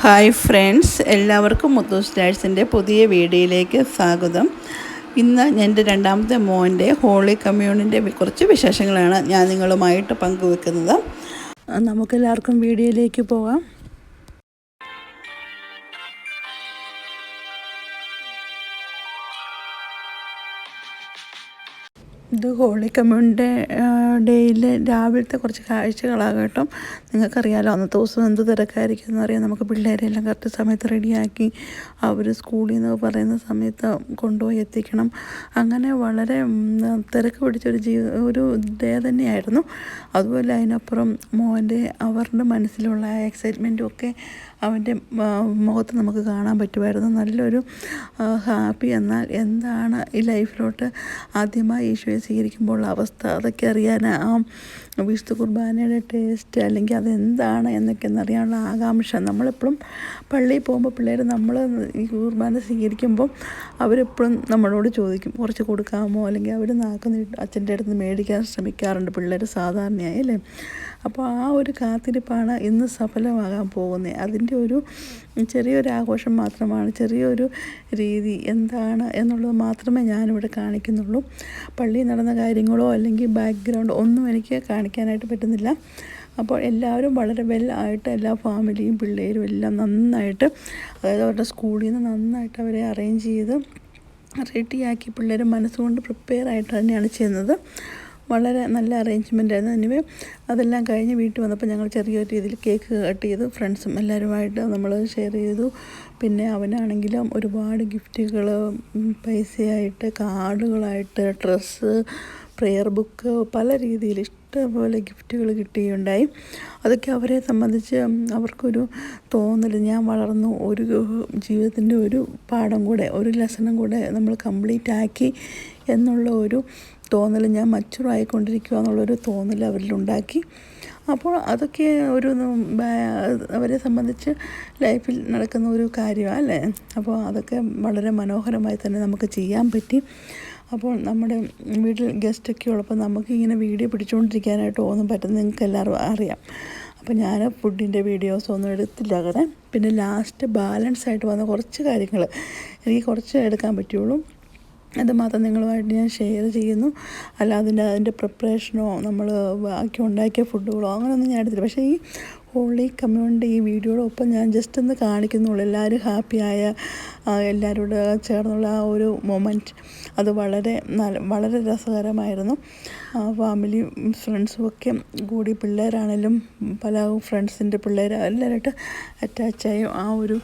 Hi friends, എല്ലാവർക്കും മുത്തൂസ് സ്റ്റാഴ്സിൻ്റെ പുതിയ വീഡിയോയിലേക്ക് സ്വാഗതം. ഇന്ന് എൻ്റെ രണ്ടാമത്തെ മോൻ്റെ ഹോളി കമ്മ്യൂണിൻ്റെ കുറച്ച് വിശേഷങ്ങളാണ് ഞാൻ നിങ്ങളുമായിട്ട് പങ്കുവെക്കുന്നത്. നമുക്കെല്ലാവർക്കും വീഡിയോയിലേക്ക് പോകാം. ഇത് ഹോളി കമ്മ്യൂണിൻ്റെ ഡേയിൽ രാവിലത്തെ കുറച്ച് കാഴ്ചകളാണ് കേട്ടോ. നിങ്ങൾക്കറിയാമല്ലോ, അന്നത്തെ ദിവസം എന്ത് തിരക്കായിരിക്കും എന്നറിയാം. നമുക്ക് പിള്ളേരെല്ലാം കറക്റ്റ് സമയത്ത് റെഡിയാക്കി അവർ സ്കൂളിൽ നിന്ന് പറയുന്ന സമയത്ത് കൊണ്ടുപോയി എത്തിക്കണം. അങ്ങനെ വളരെ തിരക്ക് പിടിച്ചൊരു ഒരു ഡേ തന്നെയായിരുന്നു. അതുപോലെ അതിനപ്പുറം അവരുടെ മനസ്സിലുള്ള എക്സൈറ്റ്മെൻറ്റും ഒക്കെ അവൻ്റെ മുഖത്ത് നമുക്ക് കാണാൻ പറ്റുമായിരുന്നു. നല്ലൊരു ഹാപ്പി. എന്നാൽ എന്താണ് ഈ ലൈഫിലോട്ട് ആദ്യമായി ഈശോയെ സ്വീകരിക്കുമ്പോൾ അവസ്ഥ, അതൊക്കെ അറിയാൻ ആ വിശുദ്ധ കുർബാനയുടെ ടേസ്റ്റ് അല്ലെങ്കിൽ അതെന്താണ് എന്നൊക്കെ അറിയാനുള്ള ആകാംക്ഷ. നമ്മളെപ്പോഴും പള്ളിയിൽ പോകുമ്പോൾ പിള്ളേർ നമ്മൾ ഈ കുർബാന സ്വീകരിക്കുമ്പോൾ അവരെപ്പോഴും നമ്മളോട് ചോദിക്കും, കുറച്ച് കൊടുക്കാമോ, അല്ലെങ്കിൽ അവർ അച്ഛൻ്റെ അടുത്ത് മേടിക്കാൻ ശ്രമിക്കാറുണ്ട് പിള്ളേർ സാധാരണയായി, അല്ലേ? അപ്പോൾ ആ ഒരു കാത്തിരിപ്പാണ് ഇന്ന് സഫലമാകാൻ പോകുന്നത്. അതിൻ്റെ ഒരു ചെറിയൊരു ആഘോഷം മാത്രമാണ്, ചെറിയൊരു രീതി എന്താണ് എന്നുള്ളത് മാത്രമേ ഞാനിവിടെ കാണിക്കുന്നുള്ളൂ. പള്ളിയിൽ നടന്ന കാര്യങ്ങളോ അല്ലെങ്കിൽ ബാക്ക്ഗ്രൗണ്ടോ ഒന്നും എനിക്ക് കാണിക്കാനായിട്ട് പറ്റുന്നില്ല. അപ്പോൾ എല്ലാവരും വളരെ ആയിട്ട് എല്ലാ ഫാമിലിയും പിള്ളേരും എല്ലാം നന്നായിട്ട്, അതായത് അവരുടെ സ്കൂളിൽ നിന്ന് നന്നായിട്ട് അവരെ അറേഞ്ച് ചെയ്ത് റെഡിയാക്കി പിള്ളേർ മനസ്സുകൊണ്ട് പ്രിപ്പയർ ആയിട്ട് തന്നെയാണ് ചെയ്യുന്നത്. വളരെ നല്ല അറേഞ്ച്മെൻ്റ് ആയിരുന്നു. എനിവേ അതെല്ലാം കഴിഞ്ഞ് വീട്ടിൽ വന്നപ്പോൾ ഞങ്ങൾ ചെറിയൊരു രീതിയിൽ കേക്ക് കട്ട് ചെയ്തു. ഫ്രണ്ട്സും എല്ലാവരുമായിട്ട് നമ്മൾ ഷെയർ ചെയ്തു. പിന്നെ അവനാണെങ്കിലും ഒരുപാട് ഗിഫ്റ്റുകൾ, പൈസയായിട്ട്, കാർഡുകളായിട്ട്, ഡ്രസ്സ്, പ്രെയർ ബുക്ക്, പല രീതിയിൽ ഇഷ്ടംപോലെ ഗിഫ്റ്റുകൾ കിട്ടുകയുണ്ടായി. അതൊക്കെ അവരെ സംബന്ധിച്ച് അവർക്കൊരു തോന്നൽ, ഞാൻ വളർന്നു, ഒരു ജീവിതത്തിൻ്റെ ഒരു പാഠം കൂടെ, ഒരു ലെസണും കൂടെ നമ്മൾ കംപ്ലീറ്റ് ആക്കി എന്നുള്ള ഒരു തോന്നൽ, ഞാൻ മച്ചുറായിക്കൊണ്ടിരിക്കുക എന്നുള്ളൊരു തോന്നൽ അവരിലുണ്ടാക്കി. അപ്പോൾ അതൊക്കെ ഒരു അവരെ സംബന്ധിച്ച് ലൈഫിൽ നടക്കുന്ന ഒരു കാര്യമാണ്, അല്ലേ? അപ്പോൾ അതൊക്കെ വളരെ മനോഹരമായി തന്നെ നമുക്ക് ചെയ്യാൻ പറ്റി. അപ്പോൾ നമ്മുടെ വീട്ടിൽ ഗസ്റ്റൊക്കെ ഉള്ളപ്പോൾ നമുക്കിങ്ങനെ വീഡിയോ പിടിച്ചുകൊണ്ടിരിക്കാനായിട്ട് ഒന്നും പറ്റുന്നത് നിങ്ങൾക്ക് എല്ലാവരും അറിയാം. അപ്പോൾ ഞാൻ ഫുഡിൻ്റെ വീഡിയോസൊന്നും എടുത്തില്ല അങ്ങനെ. പിന്നെ ലാസ്റ്റ് ബാലൻസ് ആയിട്ട് വന്ന കുറച്ച് കാര്യങ്ങൾ എനിക്ക് കുറച്ച് എടുക്കാൻ പറ്റുള്ളൂ. അതുമാത്രം നിങ്ങളുമായിട്ട് ഞാൻ ഷെയർ ചെയ്യുന്നു. അല്ലാതെ അതിൻ്റെ പ്രിപ്പറേഷനോ നമ്മൾ ബാക്കി ഉണ്ടാക്കിയ ഫുഡുകളോ അങ്ങനെയൊന്നും ഞാൻ എടുത്തില്ല. പക്ഷേ ഈ ഹോളി കമ്മ്യൂണിൻ്റെ ഈ വീഡിയോടൊപ്പം ഞാൻ ജസ്റ്റ് ഒന്ന് കാണിക്കുന്നുള്ളൂ. എല്ലാവരും ഹാപ്പിയായ, എല്ലാവരും കൂടെ ചേർന്നുള്ള ആ ഒരു മൊമെൻറ്റ്, അത് വളരെ രസകരമായിരുന്നു. ഫാമിലിയും ഫ്രണ്ട്സും ഒക്കെ കൂടി, പിള്ളേരാണേലും പല ഫ്രണ്ട്സിൻ്റെ പിള്ളേർ എല്ലാവരുമായിട്ട് അറ്റാച്ചായി ആ ഒരു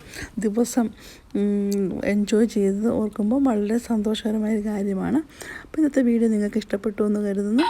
ദിവസം എൻജോയ് ചെയ്തത് ഓർക്കുമ്പോൾ വളരെ സന്തോഷകരമായ കാര്യമാണ്. അപ്പോൾ ഇന്നത്തെ വീഡിയോ നിങ്ങൾക്ക് ഇഷ്ടപ്പെട്ടു എന്ന് കരുതുന്നു.